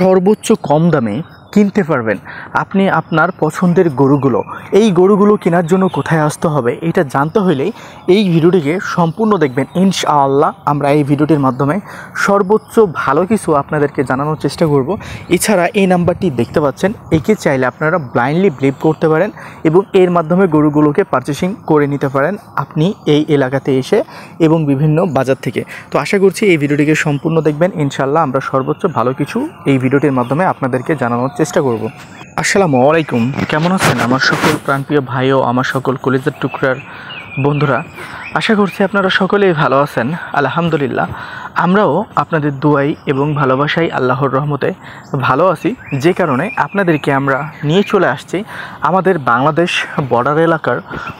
সর্বোচ্চ কম দামে কিনতে পারবেন আপনি আপনার পছন্দের গরুগুলো। এই গরুগুলো কেনার জন্য কোথায় আসতে হবে এটা জানতে হলে এই ভিডিওটিকে সম্পূর্ণ দেখবেন। ইনশাআল্লাহ আমরা এই ভিডিওটির মাধ্যমে সর্বোচ্চ ভালো কিছু আপনাদেরকে জানানোর চেষ্টা করব। এছাড়া এই নাম্বারটি দেখতে পাচ্ছেন, একে চাইলে আপনারা ব্লাইন্ডলি বিলিভ করতে পারেন এবং এর মাধ্যমে গরুগুলোকে পারচেসিং করে নিতে পারেন আপনি এই এলাকাতে এসে এবং বিভিন্ন বাজার থেকে। তো আশা করছি এই ভিডিওটিকে সম্পূর্ণ দেখবেন। ইনশাআল্লাহ আমরা সর্বোচ্চ ভালো কিছু এই ভিডিওটির মাধ্যমে আপনাদেরকে জানানোর চেষ্টা করব। আসসালামু আলাইকুম, কেমন আছেন আমার সকল প্রাণপ্রিয় ভাই ও আমার সকল কলিজার টুকরার বন্ধুরা? আশা করছি আপনারা সকলেই ভালো আছেন। আলহামদুলিল্লাহ আমরাও আপনাদের দোয়াই এবং ভালোবাসাই আল্লাহর রহমতে ভালো আছি, যে কারণে আপনাদেরকে আমরা নিয়ে চলে আসছি আমাদের বাংলাদেশ বর্ডার এলাকার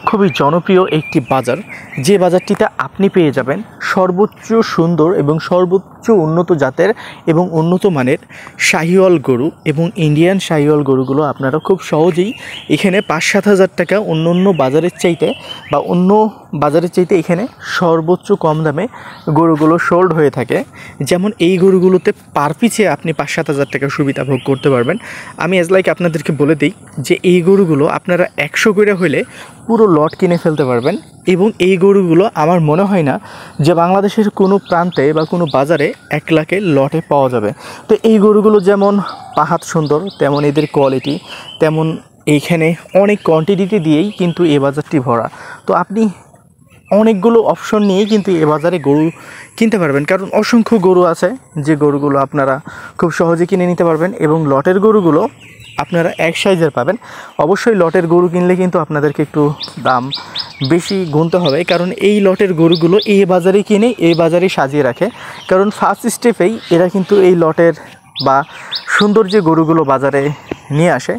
খুবই জনপ্রিয় একটি বাজার, যে বাজারটিতে আপনি পেয়ে যাবেন সর্বোচ্চ সুন্দর এবং সর্বোচ্চ উন্নত জাতের এবং উন্নত মানের শাহিওয়াল গরু এবং ইন্ডিয়ান শাহিওয়াল গরুগুলো আপনারা খুব সহজেই এখানে 5-7 হাজার টাকা অন্য বাজারের চাইতে বা অন্য বাজারের চাইতে এখানে সর্বোচ্চ কম দামে গরুগুলো সোল্ড হয়ে থাকে। যেমন এই গরুগুলোতে পার পিছে আপনি 5-7 হাজার টাকা সুবিধা ভোগ করতে পারবেন। আমি আপনাদেরকে বলে দিই যে এই গরুগুলো আপনারা 100 করে হলে পুরো লট কিনে ফেলতে পারবেন এবং এই গরুগুলো আমার মনে হয় না যে বাংলাদেশের কোনো প্রান্তে বা কোনো বাজারে 1 লাখের লটে পাওয়া যাবে। তো এই গরুগুলো যেমন পাহাড় সুন্দর, তেমন এদের কোয়ালিটি, তেমন এইখানে অনেক কোয়ান্টিটি দিয়েই কিন্তু এই বাজারটি ভরা। তো আপনি অনেকগুলো অপশন নিয়েই কিন্তু এ বাজারে গরু কিনতে পারবেন, কারণ অসংখ্য গরু আছে যে গরুগুলো আপনারা খুব সহজে কিনে নিতে পারবেন এবং লটের গরুগুলো আপনারা এক সাইজের পাবেন। অবশ্যই লটের গরু কিনলে কিন্তু আপনাদেরকে একটু দাম বেশি গুনতে হবে, কারণ এই লটের গরুগুলো এই বাজারে কিনে এই বাজারে সাজিয়ে রাখে। কারণ ফার্স্ট স্টেপেই এরা কিন্তু এই লটের বা সুন্দর যে গরুগুলো বাজারে নিয়ে আসে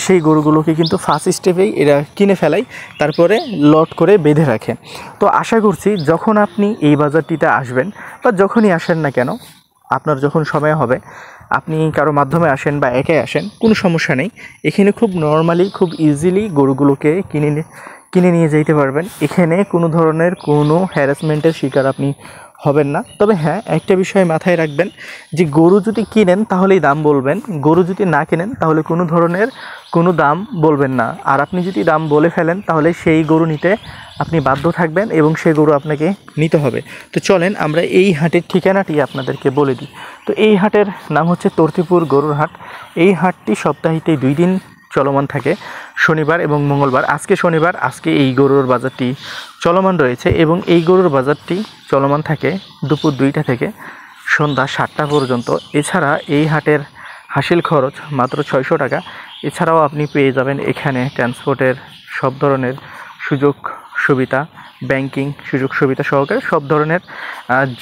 সেই গরুগুলোকে কিন্তু ফার্স্ট স্টেপেই এরা কিনে ফেলায়, তারপরে লট করে বেঁধে রাখে। তো আশা করছি যখন আপনি এই বাজারটিতে আসবেন বা যখনই আসেন না কেন, আপনার যখন সময় হবে আপনি কারো মাধ্যমে আসেন বা একাই আসেন, কোনো সমস্যা নেই। এখানে খুব নর্মালি খুব ইজিলি গরুগুলোকে কিনে নিয়ে যেতে পারবেন। এখানে কোনো ধরনের কোনো হ্যারাসমেন্টের শিকার আপনি হবেন না। তবে হ্যাঁ, একটা বিষয় মাথায় রাখবেন যে গরু যদি কিনেন তাহলেই দাম বলবেন, গরু যদি না কিনেন তাহলে কোনো ধরনের কোনো দাম বলবেন না। আর আপনি যদি দাম বলে ফেলেন তাহলে সেই গরু নিতে আপনি বাধ্য থাকবেন এবং সেই গরু আপনাকে নিতে হবে। তো চলেন আমরা এই হাটের ঠিকানাটি আপনাদেরকে বলে দিই। তো এই হাটের নাম হচ্ছে তর্তিপুর গরুর হাট। এই হাটটি সপ্তাহে 2 দিন চলমান থাকে, শনিবার এবং মঙ্গলবার। আজকে শনিবার, আজকে এই গরুর বাজারটি চলমান রয়েছে এবং এই গরুর বাজারটি চলমান থাকে দুপুর 2টা থেকে সন্ধ্যা 7টা পর্যন্ত। এছাড়া এই হাটের হাসিল খরচ মাত্র 600 টাকা। এছাড়াও আপনি পেয়ে যাবেন এখানে ট্রান্সপোর্টের সব ধরনের সুযোগ সুবিধা, ব্যাংকিং সুযোগ সুবিধা সহকারে সব ধরনের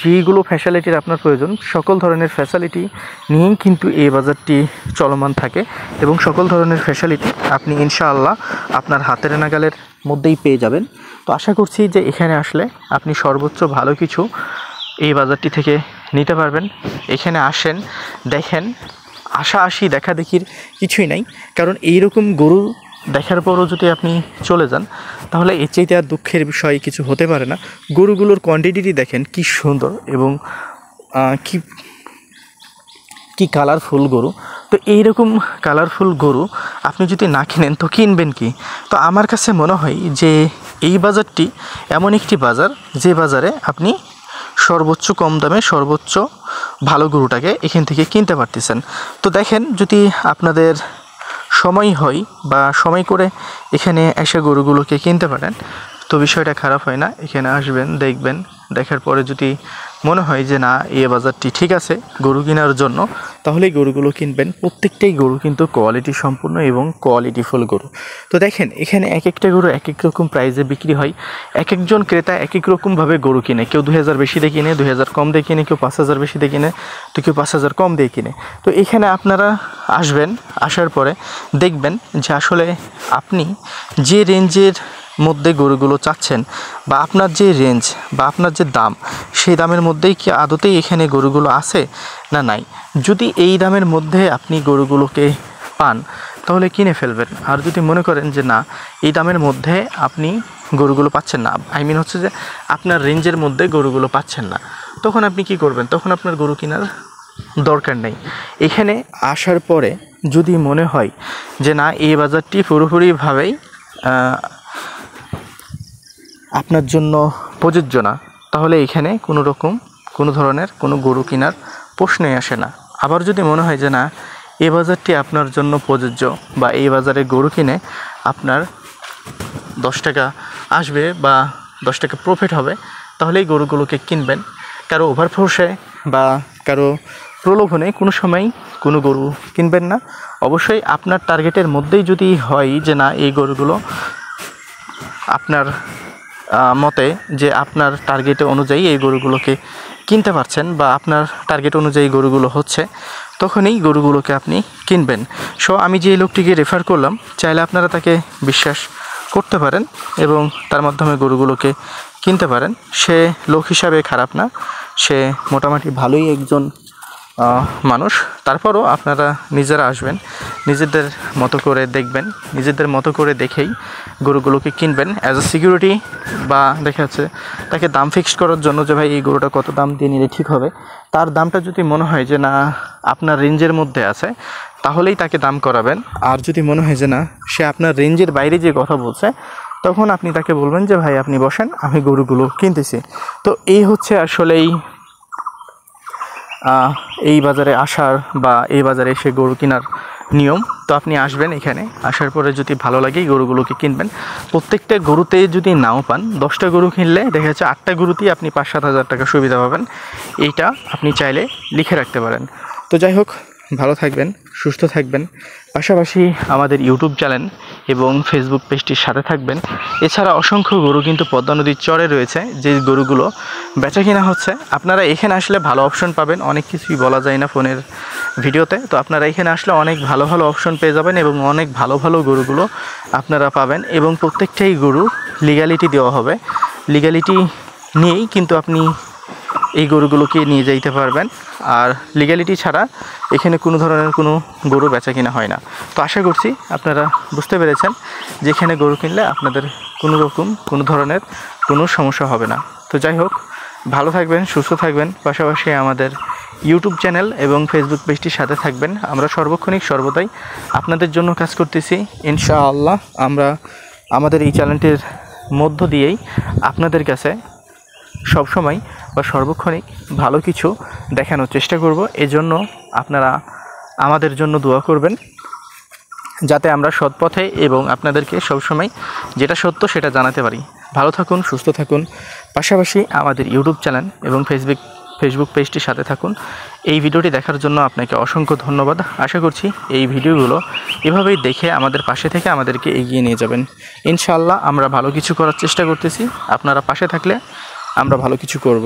যেগুলো ফ্যাসিলিটির আপনার প্রয়োজন সকল ধরনের ফ্যাসিলিটি নিয়েই কিন্তু এই বাজারটি চলমান থাকে এবং সকল ধরনের ফ্যাসিলিটি আপনি ইনশাআল্লাহ আপনার হাতের নাগালের মধ্যেই পেয়ে যাবেন। তো আশা করছি যে এখানে আসলে আপনি সর্বোচ্চ ভালো কিছু এই বাজারটি থেকে নিতে পারবেন। এখানে আসেন, দেখেন, আশি দেখা দেখির কিছুই নাই, কারণ এইরকম গরু দেখার পরও যদি আপনি চলে যান তাহলে এর চাইতে আর দুঃখের বিষয় কিছু হতে পারে না। গরুগুলোর কোয়ান্টিটি দেখেন কি সুন্দর এবং কি কালারফুল গরু। তো এইরকম কালারফুল গরু আপনি যদি না কিনেন তো কিনবেন কি? তো আমার কাছে মনে হয় যে এই বাজারটি এমন একটি বাজার যে বাজারে আপনি সর্বোচ্চ কম দামে সর্বোচ্চ ভালো গরুটাকে এখান থেকে কিনতে পারতেছেন। তো দেখেন, যদি আপনাদের সময় হয় বা সময় করে এখানে এসে গরুগুলোকে কিনতে পারেন তো বিষয়টা খারাপ হয় না। এখানে আসবেন, দেখবেন, দেখার পরে যদি মনে হয় যে না এই বাজারটি ঠিক আছে গরু কেনার জন্য, তাহলেই গরুগুলো কিনবেন। প্রত্যেকটাই গরু কিন্তু কোয়ালিটি সম্পূর্ণ এবং কোয়ালিটিফুল গরু। তো দেখেন, এখানে এক একটা গরু এক এক রকম প্রাইসে বিক্রি হয়। এক একজন ক্রেতা এক এক রকমভাবে গরু কিনে। কেউ 2000 বেশি দিয়ে কিনে, 2000 কম দিয়ে কিনে, কেউ 5000 বেশি দিয়ে কিনে, তো কেউ 5000 কম দিয়ে কিনে। তো এখানে আপনারা আসবেন, আসার পরে দেখবেন যে আসলে আপনি যে রেঞ্জের মধ্যে গরুগুলো চাচ্ছেন বা আপনার যে রেঞ্জ বা আপনার যে দাম, সেই দামের মধ্যেই কি আদতেই এখানে গরুগুলো আছে না নাই। যদি এই দামের মধ্যে আপনি গরুগুলোকে পান তাহলে কিনে ফেলবেন। আর যদি মনে করেন যে না এই দামের মধ্যে আপনি গরুগুলো পাচ্ছেন না, হচ্ছে যে আপনার রেঞ্জের মধ্যে গরুগুলো পাচ্ছেন না, তখন আপনি কি করবেন? তখন আপনার গরু কেনার দরকার নেই। এখানে আসার পরে যদি মনে হয় যে না এই বাজারটি পুরোপুরিভাবেই আপনার জন্য প্রযোজ্য না, তাহলে এখানে কোনো ধরনের কোনো গরু কেনার প্রশ্নই আসে না। আবার যদি মনে হয় যে না এই বাজারটি আপনার জন্য প্রযোজ্য বা এই বাজারে গরু কিনে আপনার 10 টাকা আসবে বা 10 টাকা প্রফিট হবে, তাহলে এই গরুগুলোকে কিনবেন। কারো ওভারফোর্সে বা কারো প্রলোভনে কোনো সময় কোনো গরু কিনবেন না। অবশ্যই আপনার টার্গেটের মধ্যেই যদি হয় যে না এই গরুগুলো আপনার মতে যে আপনার টার্গেট অনুযায়ী এই গরুগুলোকে কিনতে পারছেন বা আপনার টার্গেট অনুযায়ী গরুগুলো হচ্ছে, তখনই গরুগুলোকে আপনি কিনবেন। সো আমি যে লোকটিকে রেফার করলাম, চাইলে আপনারা তাকে বিশ্বাস করতে পারেন এবং তার মাধ্যমে গরুগুলোকে কিনতে পারেন। সে লোক হিসাবে খারাপ না, সে মোটামুটি ভালোই একজন মানুষ। তারপরও আপনারা নিজেরা আসবেন, নিজেদের মতো করে দেখবেন, নিজেদের মতো করে দেখেই গরুগুলোকে কিনবেন। অ্যাজ এ সিকিউরিটি বা দেখা যাচ্ছে তাকে দাম ফিক্সড করার জন্য যে ভাই এই গরুটা কত দাম দিয়ে নিলে ঠিক হবে, তার দামটা যদি মনে হয় যে না আপনার রেঞ্জের মধ্যে আছে, তাহলেই তাকে দাম করাবেন। আর যদি মনে হয় যে না সে আপনার রেঞ্জের বাইরে যে কথা বলছে, তখন আপনি তাকে বলবেন যে ভাই আপনি বসেন, আমি গরুগুলো কিনতেছি। তো এই হচ্ছে আসলেই এই বাজারে আসার বা এই বাজারে এসে গরু কেনার নিয়ম। তো আপনি আসবেন, এখানে আসার পরে যদি ভালো লাগে এই গরুগুলোকে কিনবেন। প্রত্যেকটা গরুতে যদি নাও পান, 10টা গরু কিনলে দেখা যাচ্ছে 8টা গরুতেই আপনি 5-7 হাজার টাকা সুবিধা পাবেন। এইটা আপনি চাইলে লিখে রাখতে পারেন। তো যাই হোক, ভালো থাকবেন, সুস্থ থাকবেন, পাশাপাশি আমাদের ইউটিউব চ্যানেল এবং ফেসবুক পেজটির সাথে থাকবেন। এছাড়া অসংখ্য গরু কিন্তু পদ্মা নদীর চরে রয়েছে, যে গরুগুলো বেচা কিনা হচ্ছে। আপনারা এখানে আসলে ভালো অপশন পাবেন, অনেক কিছুই বলা যায় না ফোনের ভিডিওতে। তো আপনারা এখানে আসলে অনেক ভালো ভালো অপশন পেয়ে যাবেন এবং অনেক ভালো ভালো গরুগুলো আপনারা পাবেন এবং প্রত্যেকটাই গরু লিগ্যালিটি দেওয়া হবে। লিগ্যালিটি নিয়েই কিন্তু আপনি এই গরুগুলোকে নিয়ে যাইতে পারবেন। আর লিগ্যালিটি ছাড়া এখানে কোনো ধরনের কোনো গরু বেচা কিনা হয় না। তো আশা করছি আপনারা বুঝতে পেরেছেন যে এখানে গরু কিনলে আপনাদের কোনো ধরনের কোনো সমস্যা হবে না। তো যাই হোক, ভালো থাকবেন, সুস্থ থাকবেন, পাশাপাশি আমাদের ইউটিউব চ্যানেল এবং ফেসবুক পেজটির সাথে থাকবেন। আমরা সর্বদাই আপনাদের জন্য কাজ করতেছি। ইনশাআল্লাহ আমরা আমাদের এই চ্যানেলটির মধ্য দিয়েই আপনাদের কাছে সবসময় বা সর্বক্ষণিক ভালো কিছু দেখানোর চেষ্টা করব। এজন্য আপনারা আমাদের জন্য দোয়া করবেন, যাতে আমরা সৎ পথে এবং আপনাদেরকে সবসময় যেটা সত্য সেটা জানাতে পারি। ভালো থাকুন, সুস্থ থাকুন, পাশাপাশি আমাদের ইউটিউব চ্যানেল এবং ফেসবুক পেজটির সাথে থাকুন। এই ভিডিওটি দেখার জন্য আপনাকে অসংখ্য ধন্যবাদ। আশা করছি এই ভিডিওগুলো এভাবেই দেখে আমাদের পাশে থেকে আমাদেরকে এগিয়ে নিয়ে যাবেন। ইনশাআল্লাহ আমরা ভালো কিছু করার চেষ্টা করতেছি। আপনারা পাশে থাকলে আমরা ভালো কিছু করব।